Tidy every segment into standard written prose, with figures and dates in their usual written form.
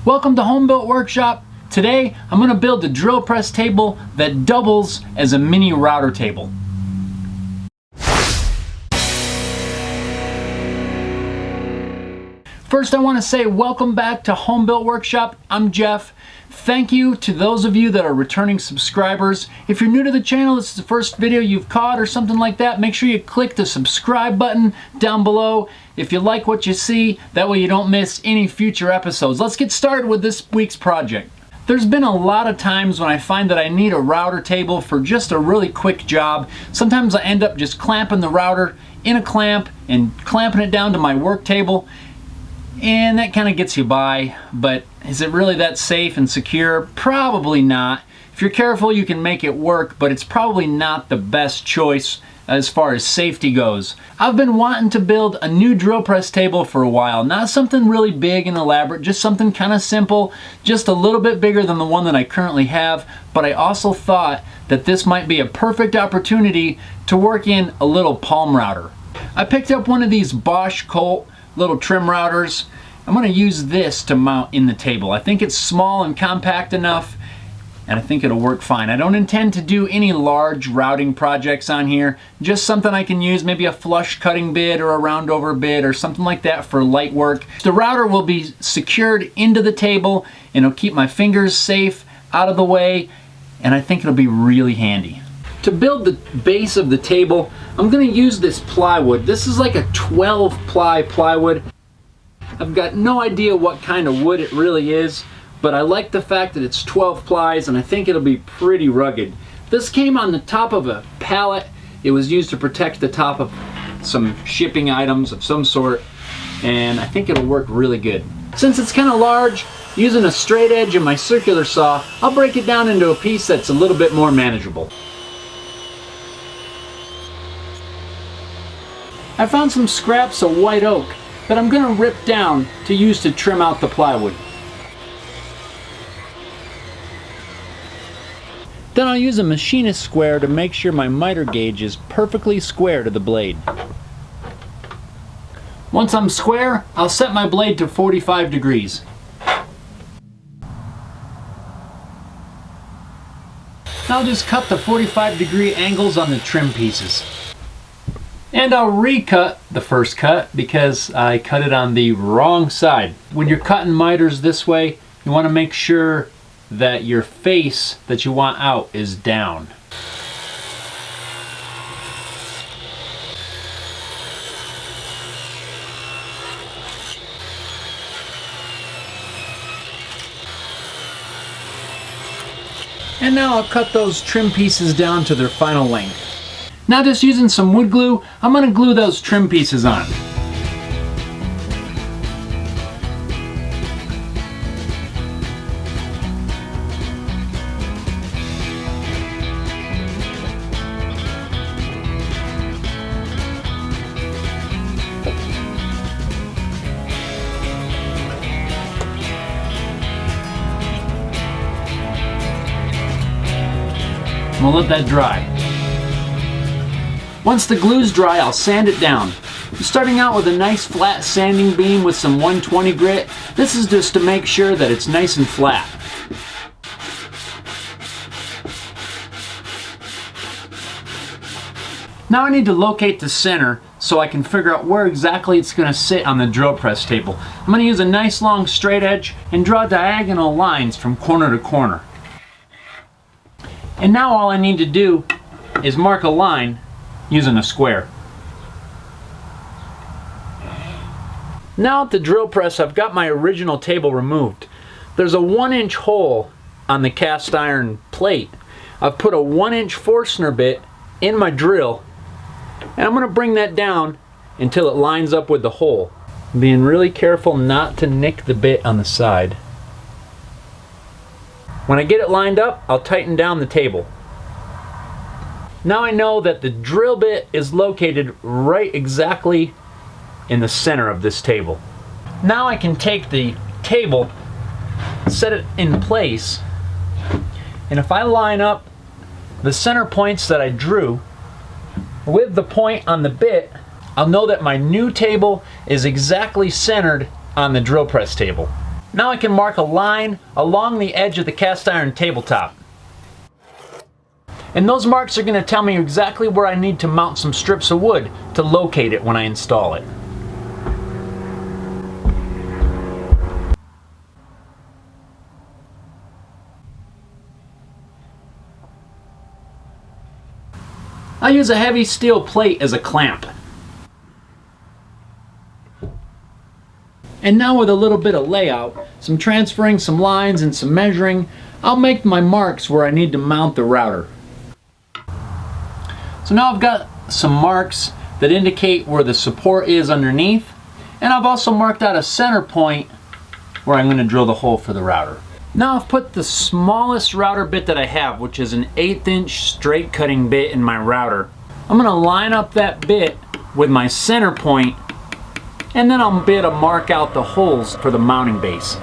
Welcome to Home Built Workshop. Today I'm going to build a drill press table that doubles as a mini router table. First I want to say welcome back to Home Built Workshop. I'm Jeff. Thank you to those of you that are returning subscribers. If you're new to the channel, this is the first video you've caught or something like that, make sure you click the subscribe button down below if you like what you see. That way you don't miss any future episodes. Let's get started with this week's project. There's been a lot of times when I find that I need a router table for just a really quick job. Sometimes I end up just clamping the router in a clamp and clamping it down to my work table. And that kind of gets you by, but is it really that safe and secure? Probably not. If you're careful, you can make it work, but it's probably not the best choice as far as safety goes. I've been wanting to build a new drill press table for a while. Not something really big and elaborate, just something kind of simple, just a little bit bigger than the one that I currently have, but I also thought that this might be a perfect opportunity to work in a little palm router. I picked up one of these Bosch Colt little trim routers. I'm going to use this to mount in the table. I think it's small and compact enough, and I think it'll work fine. I don't intend to do any large routing projects on here, just something I can use, maybe a flush cutting bit or a round over bit or something like that for light work. The router will be secured into the table and it'll keep my fingers safe out of the way, and I think it'll be really handy. To build the base of the table, I'm going to use this plywood. This is like a 12 ply plywood. I've got no idea what kind of wood it really is, but I like the fact that it's 12 plies and I think it'll be pretty rugged. This came on the top of a pallet. It was used to protect the top of some shipping items of some sort, and I think it'll work really good. Since it's kind of large, using a straight edge and my circular saw, I'll break it down into a piece that's a little bit more manageable. I found some scraps of white oak that I'm going to rip down to use to trim out the plywood. Then I'll use a machinist square to make sure my miter gauge is perfectly square to the blade. Once I'm square, I'll set my blade to 45 degrees. Now I'll just cut the 45-degree angles on the trim pieces. And I'll recut the first cut because I cut it on the wrong side. When you're cutting miters this way, you want to make sure that your face that you want out is down. And now I'll cut those trim pieces down to their final length. Now just using some wood glue, I'm going to glue those trim pieces on. I'm going to let that dry. Once the glue's dry, I'll sand it down. I'm starting out with a nice flat sanding beam with some 120 grit. This is just to make sure that it's nice and flat. Now I need to locate the center so I can figure out where exactly it's going to sit on the drill press table. I'm going to use a nice long straight edge and draw diagonal lines from corner to corner. And now all I need to do is mark a line using a square. Now at the drill press, I've got my original table removed. There's a 1-inch hole on the cast iron plate. I've put a 1-inch Forstner bit in my drill, and I'm going to bring that down until it lines up with the hole. Being really careful not to nick the bit on the side. When I get it lined up, I'll tighten down the table. Now I know that the drill bit is located right exactly in the center of this table. Now I can take the table, set it in place, and if I line up the center points that I drew with the point on the bit, I'll know that my new table is exactly centered on the drill press table. Now I can mark a line along the edge of the cast iron tabletop. And those marks are going to tell me exactly where I need to mount some strips of wood to locate it when I install it. I use a heavy steel plate as a clamp. And now with a little bit of layout, some transferring, some lines, and some measuring, I'll make my marks where I need to mount the router. So now I've got some marks that indicate where the support is underneath, and I've also marked out a center point where I'm going to drill the hole for the router. Now I've put the smallest router bit that I have, which is an 1/8 inch straight cutting bit in my router. I'm going to line up that bit with my center point, and then I'll be able to mark out the holes for the mounting base.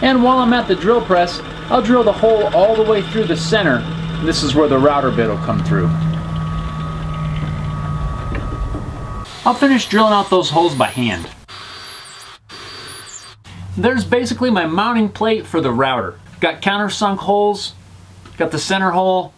And while I'm at the drill press, I'll drill the hole all the way through the center. This is where the router bit will come through. I'll finish drilling out those holes by hand. There's basically my mounting plate for the router. Got countersunk holes, got the center hole,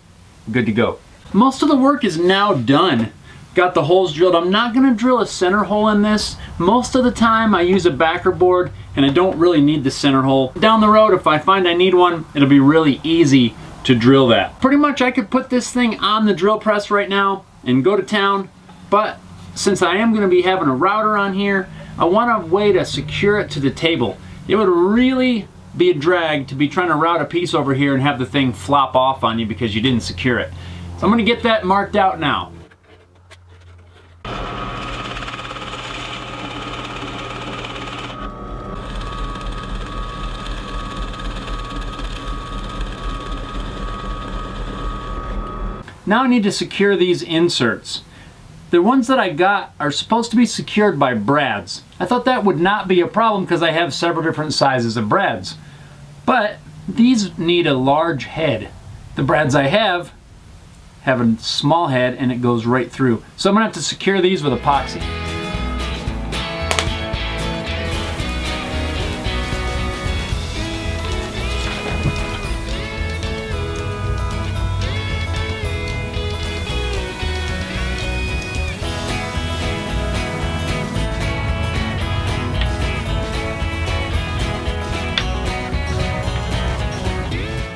good to go. Most of the work is now done. Got the holes drilled. I'm not going to drill a center hole in this. Most of the time I use a backer board and I don't really need the center hole. Down the road, if I find I need one, it'll be really easy to drill that. Pretty much I could put this thing on the drill press right now and go to town, but since I am going to be having a router on here, I want a way to secure it to the table. It would really be a drag to be trying to route a piece over here and have the thing flop off on you because you didn't secure it. So I'm going to get that marked out now. Now I need to secure these inserts. The ones that I got are supposed to be secured by brads. I thought that would not be a problem because I have several different sizes of brads. But these need a large head. The brads I have a small head and it goes right through. So I'm going to have to secure these with epoxy.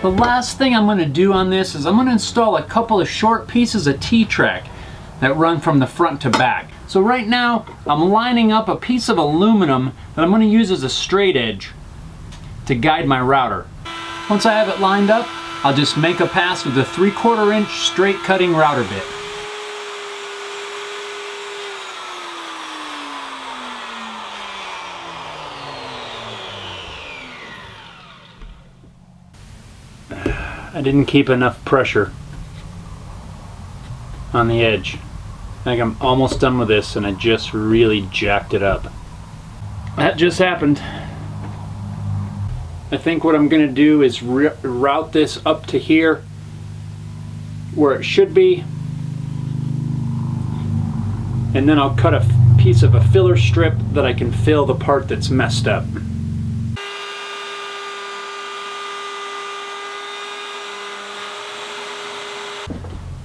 The last thing I'm going to do on this is I'm going to install a couple of short pieces of T-track that run from the front to back. So right now I'm lining up a piece of aluminum that I'm going to use as a straight edge to guide my router. Once I have it lined up, I'll just make a pass with a 3/4 inch straight cutting router bit. I didn't keep enough pressure on the edge. I think I'm almost done with this and I just really jacked it up. That just happened. I think what I'm going to do is route this up to here where it should be, and then I'll cut a piece of a filler strip that I can fill the part that's messed up.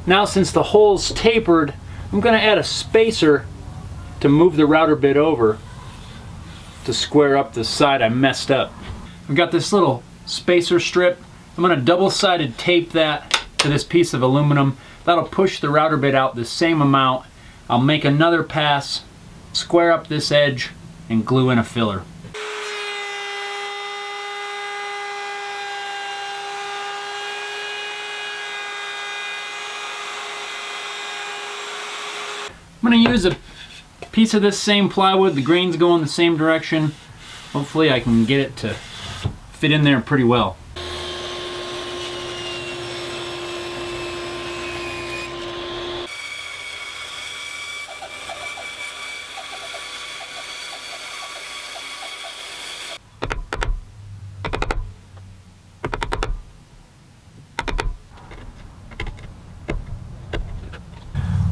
Now since the hole's tapered, I'm going to add a spacer to move the router bit over to square up the side I messed up. I've got this little spacer strip. I'm going to double-sided tape that to this piece of aluminum. That'll push the router bit out the same amount. I'll make another pass, square up this edge, and glue in a filler. I'm going to use a piece of this same plywood. The grains go in the same direction. Hopefully I can get it to fit in there pretty well.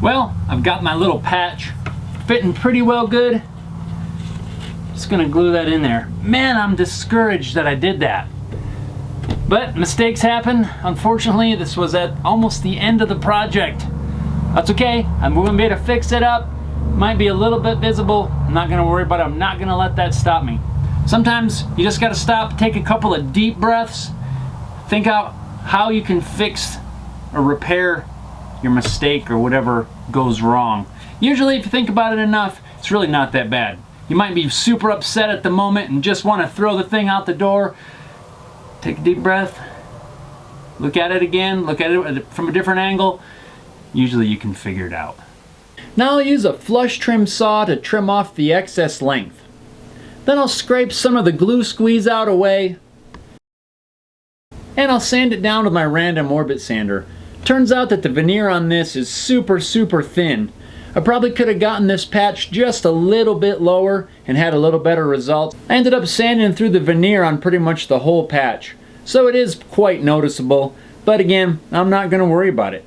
Well, I've got my little patch fitting pretty well good. Just gonna glue that in there. Man, I'm discouraged that I did that. But mistakes happen. Unfortunately, this was at almost the end of the project. That's okay. I'm gonna be able to fix it up. Might be a little bit visible. I'm not gonna worry about it. I'm not gonna let that stop me. Sometimes you just gotta stop, take a couple of deep breaths, think out how you can fix or repair your mistake or whatever goes wrong. Usually if you think about it enough, it's really not that bad. You might be super upset at the moment and just want to throw the thing out the door. Take a deep breath, look at it again, look at it from a different angle. Usually you can figure it out. Now I'll use a flush trim saw to trim off the excess length. Then I'll scrape some of the glue squeeze out away, and I'll sand it down with my random orbit sander. Turns out that the veneer on this is super thin. I probably could have gotten this patch just a little bit lower and had a little better result. I ended up sanding through the veneer on pretty much the whole patch, so it is quite noticeable, but again, I'm not going to worry about it.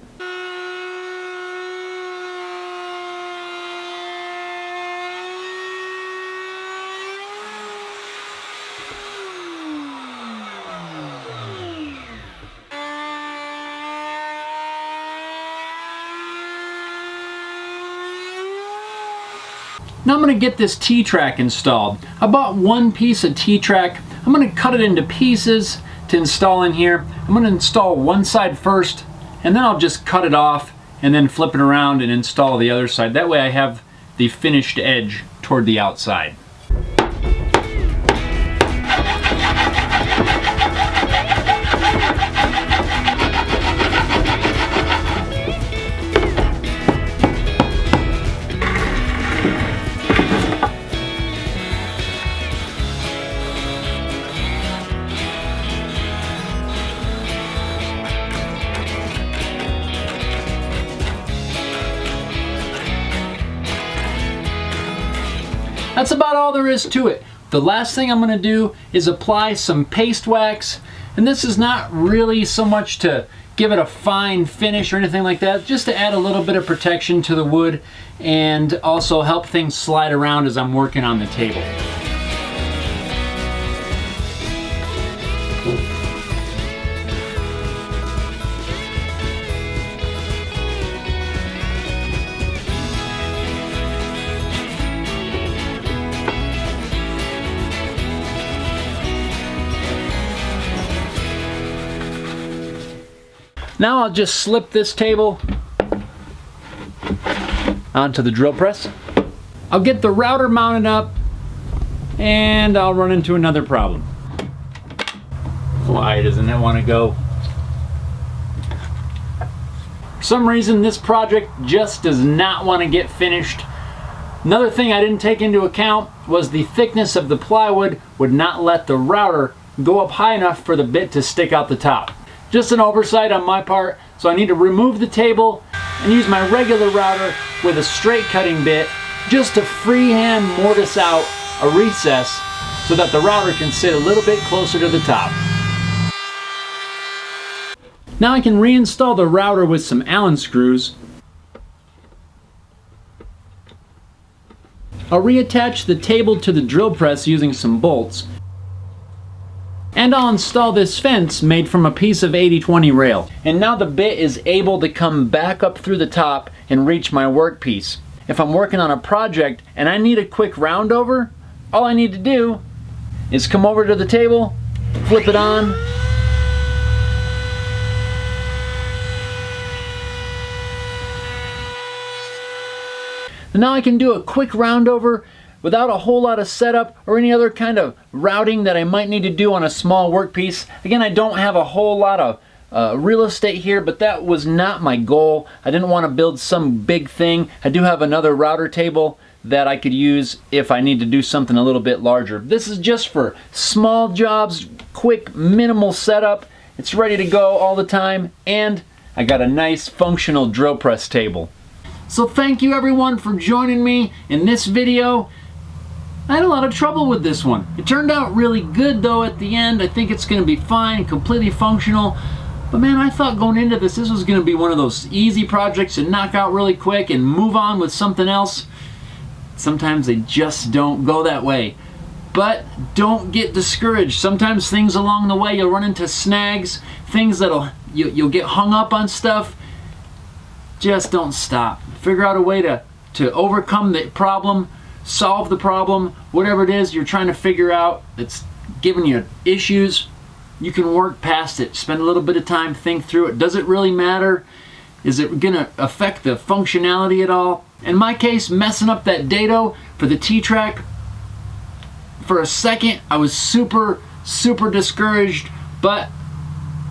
Now I'm going to get this T-track installed. I bought one piece of T-track. I'm going to cut it into pieces to install in here. I'm going to install one side first, and then I'll just cut it off and then flip it around and install the other side. That way I have the finished edge toward the outside. That's about all there is to it. The last thing I'm going to do is apply some paste wax, and this is not really so much to give it a fine finish or anything like that, just to add a little bit of protection to the wood and also help things slide around as I'm working on the table. Now I'll just slip this table onto the drill press. I'll get the router mounted up, and I'll run into another problem. Why doesn't it want to go? For some reason this project just does not want to get finished. Another thing I didn't take into account was the thickness of the plywood would not let the router go up high enough for the bit to stick out the top. Just an oversight on my part, so I need to remove the table and use my regular router with a straight cutting bit just to freehand mortise out a recess so that the router can sit a little bit closer to the top. Now I can reinstall the router with some Allen screws. I'll reattach the table to the drill press using some bolts. And I'll install this fence made from a piece of 80/20 rail. And now the bit is able to come back up through the top and reach my workpiece. If I'm working on a project and I need a quick round over, all I need to do is come over to the table, flip it on, and now I can do a quick round over without a whole lot of setup or any other kind of routing that I might need to do on a small workpiece. Again, I don't have a whole lot of real estate here, but that was not my goal. I didn't want to build some big thing. I do have another router table that I could use if I need to do something a little bit larger. This is just for small jobs, quick, minimal setup. It's ready to go all the time, and I got a nice functional drill press table. So thank you everyone for joining me in this video. I had a lot of trouble with this one. It turned out really good though at the end. I think it's going to be fine, completely functional. But man, I thought going into this was going to be one of those easy projects to knock out really quick and move on with something else. Sometimes they just don't go that way. But don't get discouraged. Sometimes things along the way, you'll run into snags, things you'll get hung up on stuff. Just don't stop. Figure out a way to overcome the problem, solve the problem, whatever it is you're trying to figure out that's giving you issues. You can work past it. Spend a little bit of time, think through it. Does it really matter? Is it gonna affect the functionality at all? In my case, messing up that dado for the T-track, for a second, I was super discouraged, but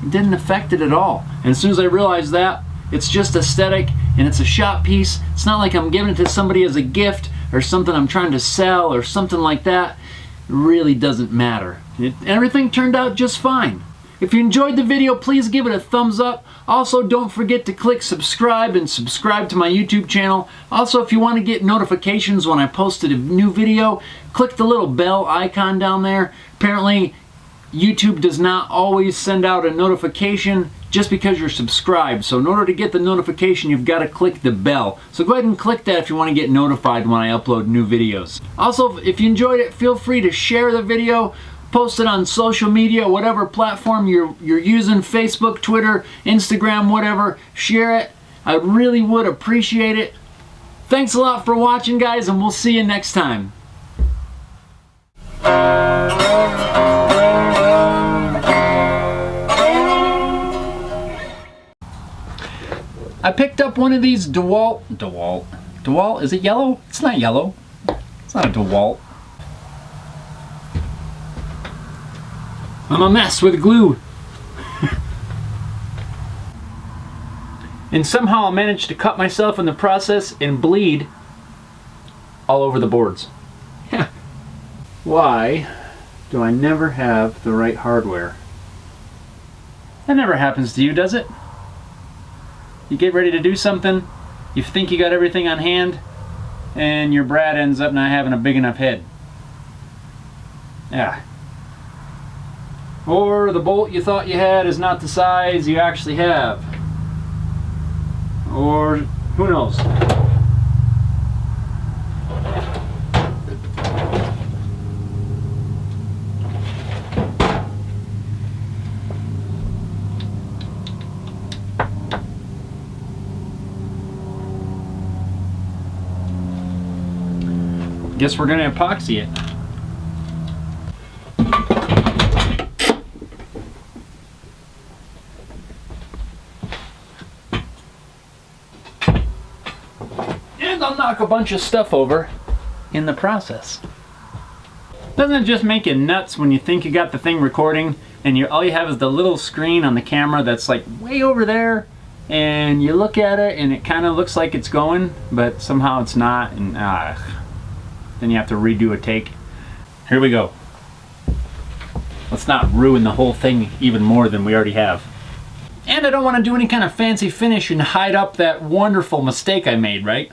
it didn't affect it at all. And as soon as I realized that, it's just aesthetic and it's a shop piece. It's not like I'm giving it to somebody as a gift or something I'm trying to sell or something like that. It really doesn't matter. Everything turned out just fine. If you enjoyed the video, please give it a thumbs up. Also, don't forget to click subscribe and subscribe to my YouTube channel. Also, if you want to get notifications when I posted a new video, click the little bell icon down there. Apparently, YouTube does not always send out a notification just because you're subscribed. So in order to get the notification, you've got to click the bell. So go ahead and click that if you want to get notified when I upload new videos. Also, if you enjoyed it, feel free to share the video, post it on social media, whatever platform you're using, Facebook, Twitter, Instagram, whatever. Share it. I really would appreciate it. Thanks a lot for watching, guys, and we'll see you next time. I picked up one of these DeWalt, is it yellow? It's not yellow. It's not a DeWalt. I'm a mess with glue. And somehow I managed to cut myself in the process and bleed all over the boards. Yeah. Why do I never have the right hardware? That never happens to you, does it? You get ready to do something, you think you got everything on hand, and your brat ends up not having a big enough head. Yeah. Or the bolt you thought you had is not the size you actually have. Or who knows? Guess we're gonna epoxy it. And I'll knock a bunch of stuff over in the process. Doesn't it just make you nuts when you think you got the thing recording and all you have is the little screen on the camera that's like way over there, and you look at it and it kind of looks like it's going, but somehow it's not, and then you have to redo a take. Here we go. Let's not ruin the whole thing even more than we already have. And I don't want to do any kind of fancy finish and hide up that wonderful mistake I made, right?